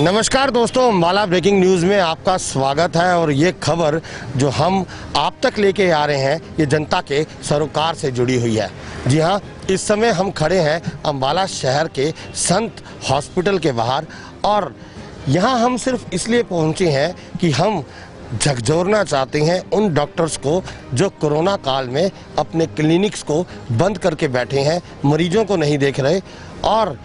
नमस्कार दोस्तों, Ambala breaking news में आपका स्वागत है। और ये खबर जो हम आप तक लेके आ रहे हैं ये जनता के सरोकार से जुड़ी हुई है। जी हाँ, इस समय हम खड़े हैं अम्बाला शहर के संत हॉस्पिटल के बाहर और यहाँ हम सिर्फ इसलिए पहुँचे हैं कि हम झकझोरना चाहते हैं उन डॉक्टर्स को जो कोरोना काल में अपने क्लिनिक्स को बंद करके बैठे हैं, मरीजों को नहीं देख रहे। और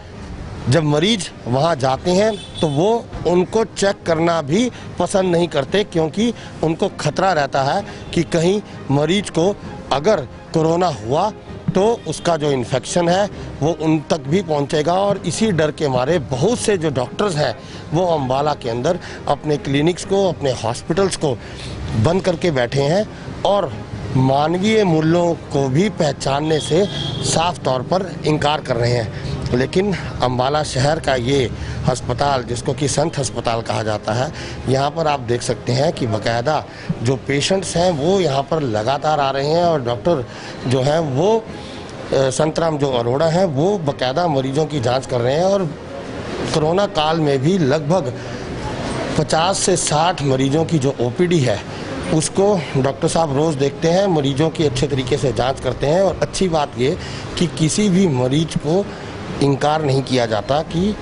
जब मरीज वहाँ जाते हैं तो वो उनको चेक करना भी पसंद नहीं करते, क्योंकि उनको खतरा रहता है कि कहीं मरीज को अगर कोरोना हुआ तो उसका जो इन्फेक्शन है वो उन तक भी पहुंचेगा। और इसी डर के मारे बहुत से जो डॉक्टर्स हैं वो अम्बाला के अंदर अपने क्लिनिक्स को, अपने हॉस्पिटल्स को बंद करके बैठे हैं और मानवीय मूल्यों को भी पहचानने से साफ तौर पर इनकार कर रहे हैं। लेकिन अम्बाला शहर का ये अस्पताल, जिसको कि संत अस्पताल कहा जाता है, यहाँ पर आप देख सकते हैं कि बाकायदा जो पेशेंट्स हैं वो यहाँ पर लगातार आ रहे हैं और डॉक्टर जो हैं वो संतराम जो अरोड़ा हैं वो बाकायदा मरीजों की जांच कर रहे हैं। और कोरोना काल में भी लगभग 50 से 60 मरीजों की जो ओपीडी है उसको डॉक्टर साहब रोज़ देखते हैं, मरीजों की अच्छे तरीके से जांच करते हैं। और अच्छी बात ये कि किसी भी मरीज को इनकार नहीं किया जाता कि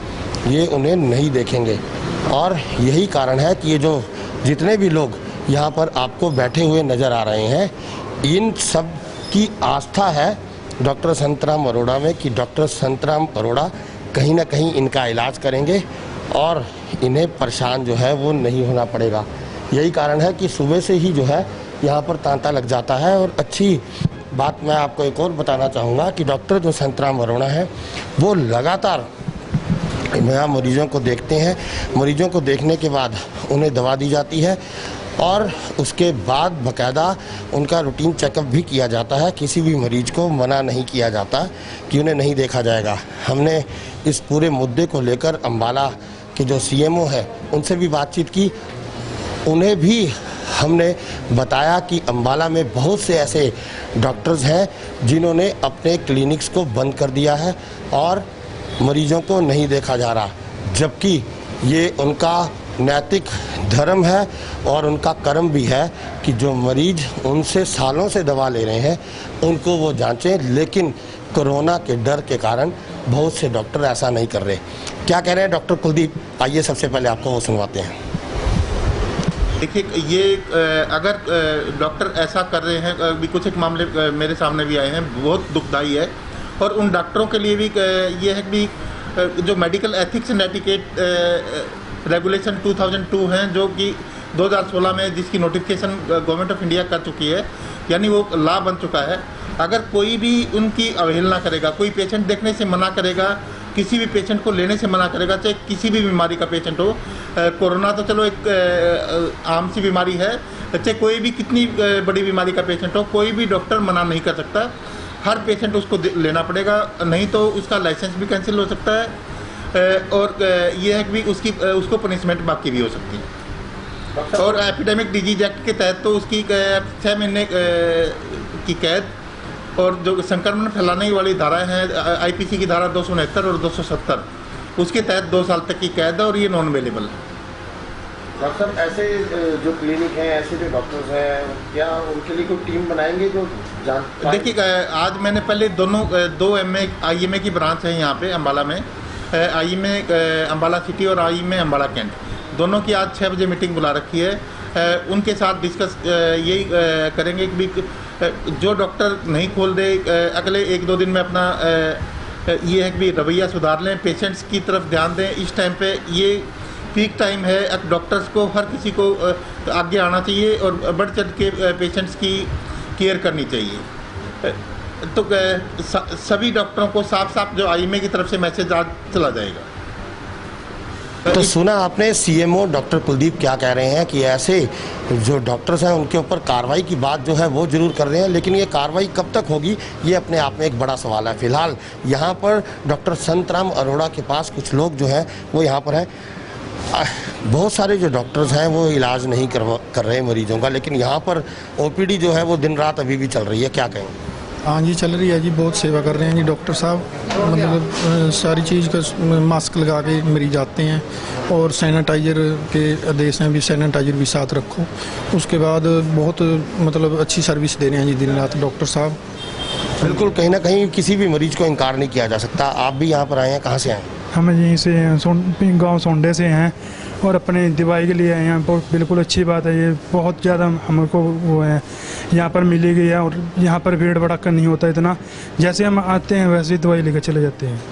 ये उन्हें नहीं देखेंगे। और यही कारण है कि ये जो जितने भी लोग यहाँ पर आपको बैठे हुए नज़र आ रहे हैं, इन सब की आस्था है डॉक्टर संतराम अरोड़ा में कि डॉक्टर संतराम अरोड़ा कहीं ना कहीं इनका इलाज करेंगे और इन्हें परेशान जो है वो नहीं होना पड़ेगा। यही कारण है कि सुबह से ही जो है यहाँ पर तांता लग जाता है। और अच्छी बात मैं आपको एक और बताना चाहूँगा कि डॉक्टर जो संतराम अरोड़ा है वो लगातार यहाँ मरीजों को देखते हैं। मरीजों को देखने के बाद उन्हें दवा दी जाती है और उसके बाद बाकायदा उनका रूटीन चेकअप भी किया जाता है। किसी भी मरीज को मना नहीं किया जाता कि उन्हें नहीं देखा जाएगा। हमने इस पूरे मुद्दे को लेकर अम्बाला के जो सीएमओ है उनसे भी बातचीत की। उन्हें भी हमने बताया कि अम्बाला में बहुत से ऐसे डॉक्टर्स हैं जिन्होंने अपने क्लिनिक्स को बंद कर दिया है और मरीजों को नहीं देखा जा रहा, जबकि ये उनका नैतिक धर्म है और उनका कर्म भी है कि जो मरीज उनसे सालों से दवा ले रहे हैं उनको वो जांचें। लेकिन कोरोना के डर के कारण बहुत से डॉक्टर ऐसा नहीं कर रहे। क्या कह रहे हैं डॉक्टर कुलदीप, आइए सबसे पहले आपको वो सुनवाते हैं। देखिए, ये अगर डॉक्टर ऐसा कर रहे हैं, अभी कुछ एक मामले मेरे सामने भी आए हैं, बहुत दुखदाई है। और उन डॉक्टरों के लिए भी ये है कि जो medical ethics and etiquette regulation 2002 हैं, जो कि 2016 में जिसकी नोटिफिकेशन गवर्नमेंट ऑफ इंडिया कर चुकी है, यानी वो लॉ बन चुका है। अगर कोई भी उनकी अवहेलना करेगा, कोई पेशेंट देखने से मना करेगा, किसी भी पेशेंट को लेने से मना करेगा, चाहे किसी भी बीमारी का पेशेंट हो, कोरोना तो चलो एक आम सी बीमारी है, चाहे कोई भी कितनी बड़ी बीमारी का पेशेंट हो, कोई भी डॉक्टर मना नहीं कर सकता। हर पेशेंट उसको लेना पड़ेगा, नहीं तो उसका लाइसेंस भी कैंसिल हो सकता है और ये है कि उसको पनिशमेंट बाकी भी हो सकती है। और एपिडेमिक डिजीज एक्ट के तहत तो उसकी 6 महीने की कैद और जो संक्रमण फैलाने वाली धाराएं हैं आईपीसी की धारा 269 और 270, उसके तहत 2 साल तक की कैद है और ये नॉन अवेलेबल है। डॉक्टर साहब, ऐसे जो क्लिनिक हैं, ऐसे जो डॉक्टर्स हैं, क्या उनके लिए कोई टीम बनाएंगे जो जान? देखिए, आज मैंने पहले दो IMA की ब्रांच है यहाँ पे अम्बाला में, IMA अम्बाला सिटी और IMA अम्बाला कैंट, दोनों की आज 6 बजे मीटिंग बुला रखी है। उनके साथ डिस्कस यही करेंगे कि जो डॉक्टर नहीं खोल दे, अगले 1-2 दिन में अपना ये है कि रवैया सुधार लें, पेशेंट्स की तरफ ध्यान दें। इस टाइम पे ये पीक टाइम है, डॉक्टर्स को, हर किसी को आगे आना चाहिए और बढ़ चढ़ के पेशेंट्स की केयर करनी चाहिए। तो सभी डॉक्टरों को साफ साफ जो IMA की तरफ से मैसेज आज चला जाएगा। तो सुना आपने सीएमओ डॉक्टर कुलदीप क्या कह रहे हैं कि ऐसे जो डॉक्टर्स हैं उनके ऊपर कार्रवाई की बात जो है वो ज़रूर कर रहे हैं, लेकिन ये कार्रवाई कब तक होगी ये अपने आप में एक बड़ा सवाल है। फिलहाल यहाँ पर डॉक्टर संतराम अरोड़ा के पास कुछ लोग जो हैं वो यहाँ पर हैं। बहुत सारे जो डॉक्टर्स हैं वो इलाज नहीं कर रहे मरीजों का, लेकिन यहाँ पर ओपीडी जो है वो दिन रात अभी भी चल रही है। क्या कहेंगे? हाँ जी चल रही है जी, बहुत सेवा कर रहे हैं जी डॉक्टर साहब। मतलब सारी चीज़ का मास्क लगा के मरीज आते हैं और सैनिटाइजर के आदेश हैं भी, सैनिटाइजर भी साथ रखो। उसके बाद बहुत मतलब अच्छी सर्विस दे रहे हैं जी दिन रात डॉक्टर साहब। बिल्कुल, कहीं ना कहीं किसी भी मरीज को इनकार नहीं किया जा सकता। आप भी यहाँ पर आए हैं, कहाँ से आए हैं? हम यहीं से हैं, गांव सोंडे से हैं और अपने दवाई के लिए आए हैं। बहुत बिल्कुल अच्छी बात है, ये बहुत ज़्यादा हमको वो है यहाँ पर मिली गई है और यहाँ पर भीड़ भड़का नहीं होता इतना। जैसे हम आते हैं वैसे ही दवाई लेकर चले जाते हैं।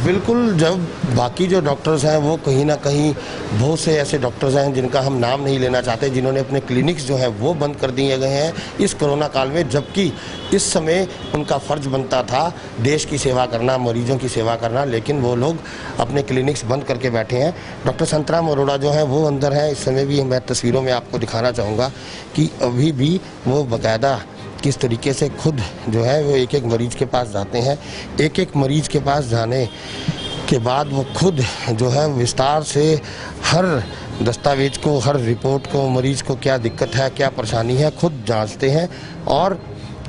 बिल्कुल, जब बाकी जो डॉक्टर्स हैं वो कहीं ना कहीं बहुत से ऐसे डॉक्टर्स हैं जिनका हम नाम नहीं लेना चाहते, जिन्होंने अपने क्लिनिक्स जो है वो बंद कर दिए गए हैं इस कोरोना काल में, जबकि इस समय उनका फ़र्ज बनता था देश की सेवा करना, मरीजों की सेवा करना, लेकिन वो लोग अपने क्लिनिक्स बंद करके बैठे हैं। डॉक्टर संतराम अरोड़ा जो है वो अंदर हैं इस समय भी। मैं तस्वीरों में आपको दिखाना चाहूँगा कि अभी भी वो बाकायदा किस तरीके से खुद जो है वो एक एक मरीज के पास जाते हैं। एक एक मरीज के पास जाने के बाद वो खुद जो है विस्तार से हर दस्तावेज को, हर रिपोर्ट को, मरीज को क्या दिक्कत है, क्या परेशानी है, खुद जांचते हैं और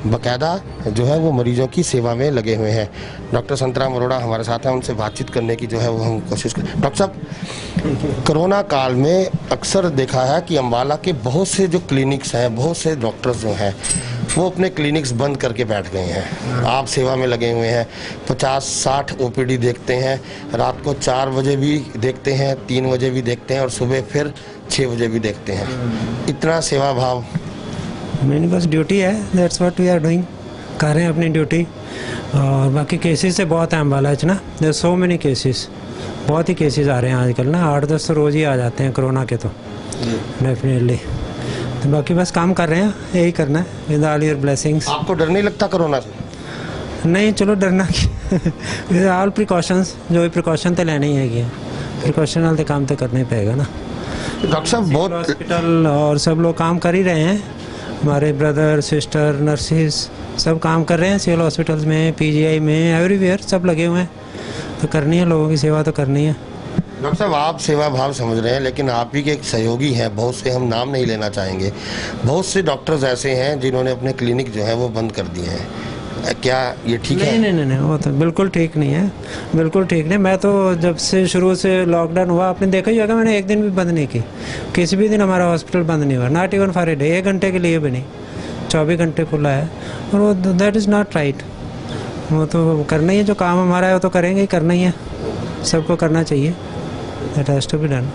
बाकायदा जो है वो मरीजों की सेवा में लगे हुए हैं। डॉक्टर संतराम अरोड़ा हमारे साथ हैं, उनसे बातचीत करने की जो है वो हम कोशिश करें। डॉक्टर साहब, कोरोना काल में अक्सर देखा है कि अम्बाला के बहुत से जो क्लिनिक्स हैं, बहुत से डॉक्टर्स जो हैं वो अपने क्लिनिक्स बंद करके बैठ गए हैं। आप सेवा में लगे हुए हैं, 50-60 ओपीडी देखते हैं, रात को 4 बजे भी देखते हैं, 3 बजे भी देखते हैं और सुबह फिर 6 बजे भी देखते हैं। इतना सेवा भाव। मेरी बस ड्यूटी है, that's what we are doing. कर रहे हैं अपनी ड्यूटी। और बाकी केसेस से बहुत है अम्बाला ना, देयर सो मेनी केसेस, बहुत ही केसेस आ रहे हैं आजकल ना, 8-10 तो रोज़ ही आ जाते हैं कोरोना के। तो डेफिनेटली तो बाकी बस काम कर रहे हैं, यही करना है विद ऑल योर ब्लेसिंग्स। आपको डर नहीं लगता कोरोना से? नहीं, चलो डरना विद ऑल प्रिकॉशंस, जो भी प्रिकॉशन तो लेने ही है, प्रिकॉशन वाले काम तो करना ही पड़ेगा ना। डॉक्टर साहब, बहुत हॉस्पिटल और सब लोग काम कर ही रहे हैं, हमारे ब्रदर सिस्टर नर्सिस सब काम कर रहे हैं सिविल हॉस्पिटल्स में, पीजीआई में, एवरीवेयर सब लगे हुए हैं। तो करनी है, लोगों की सेवा तो करनी है। डॉक्टर साहब, आप सेवा भाव समझ रहे हैं, लेकिन आप ही के एक सहयोगी हैं, बहुत से, हम नाम नहीं लेना चाहेंगे, बहुत से डॉक्टर्स ऐसे हैं जिन्होंने अपने क्लिनिक जो है वो बंद कर दिए हैं। क्या ये ठीक है? नहीं, वो तो बिल्कुल ठीक नहीं है, बिल्कुल ठीक नहीं। मैं तो जब से शुरू से लॉकडाउन हुआ, आपने देखा ही होगा, मैंने एक दिन भी बंद नहीं की, किसी भी दिन हमारा हॉस्पिटल बंद नहीं हुआ, not even for a day, 1 घंटे के लिए भी नहीं, 24 घंटे खुला है। और वो दैट इज़ नॉट राइट। वो तो करना ही है, जो काम हमारा है वो तो करेंगे ही, करना ही है, सबको करना चाहिए, that has to be done.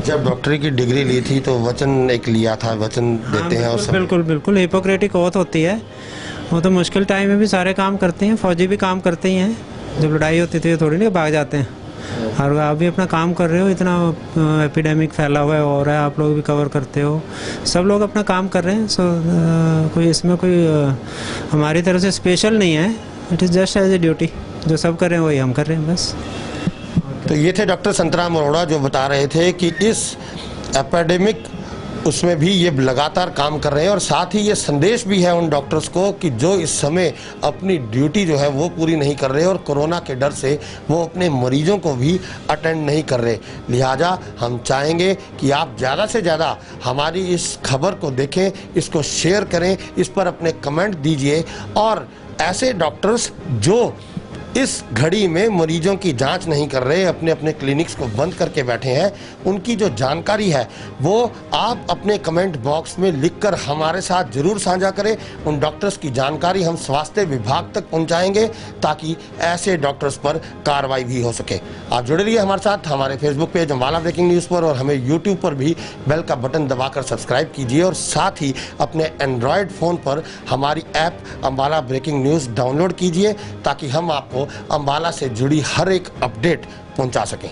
जब डॉक्टरी की डिग्री ली थी तो वचन एक लिया था, वचन देते हैं और सब। बिल्कुल हिपोक्रेटिक ओथ होती है। वो तो मुश्किल टाइम में भी सारे काम करते हैं, फौजी भी काम करते ही हैं। जब लड़ाई होती थी थोड़ी नहीं भाग जाते हैं, और आप भी अपना काम कर रहे हो, इतना एपिडेमिक फैला हुआ है और है, आप लोग भी कवर करते हो, सब लोग अपना काम कर रहे हैं। सो कोई इसमें कोई हमारी तरफ से स्पेशल नहीं है, it is just as a duty, जो सब कर रहे हैं वही हम कर रहे हैं बस। तो ये थे डॉक्टर संतराम अरोड़ा जो बता रहे थे कि इस एपिडेमिक उसमें भी ये लगातार काम कर रहे हैं, और साथ ही ये संदेश भी है उन डॉक्टर्स को कि जो इस समय अपनी ड्यूटी जो है वो पूरी नहीं कर रहे और कोरोना के डर से वो अपने मरीजों को भी अटेंड नहीं कर रहे। लिहाजा हम चाहेंगे कि आप ज़्यादा से ज़्यादा हमारी इस खबर को देखें, इसको शेयर करें, इस पर अपने कमेंट दीजिए, और ऐसे डॉक्टर्स जो इस घड़ी में मरीजों की जांच नहीं कर रहे, अपने अपने क्लिनिक्स को बंद करके बैठे हैं, उनकी जो जानकारी है वो आप अपने कमेंट बॉक्स में लिखकर हमारे साथ जरूर साझा करें। उन डॉक्टर्स की जानकारी हम स्वास्थ्य विभाग तक पहुंचाएंगे ताकि ऐसे डॉक्टर्स पर कार्रवाई भी हो सके। आप जुड़े रहिए हमारे साथ, हमारे Facebook page Ambala breaking news पर, और हमें यूट्यूब पर भी बेल का बटन दबाकर सब्सक्राइब कीजिए, और साथ ही अपने एंड्रॉयड फ़ोन पर हमारी app Ambala breaking news download कीजिए ताकि हम आपको अम्बाला से जुड़ी हर एक अपडेट पहुंचा सकें।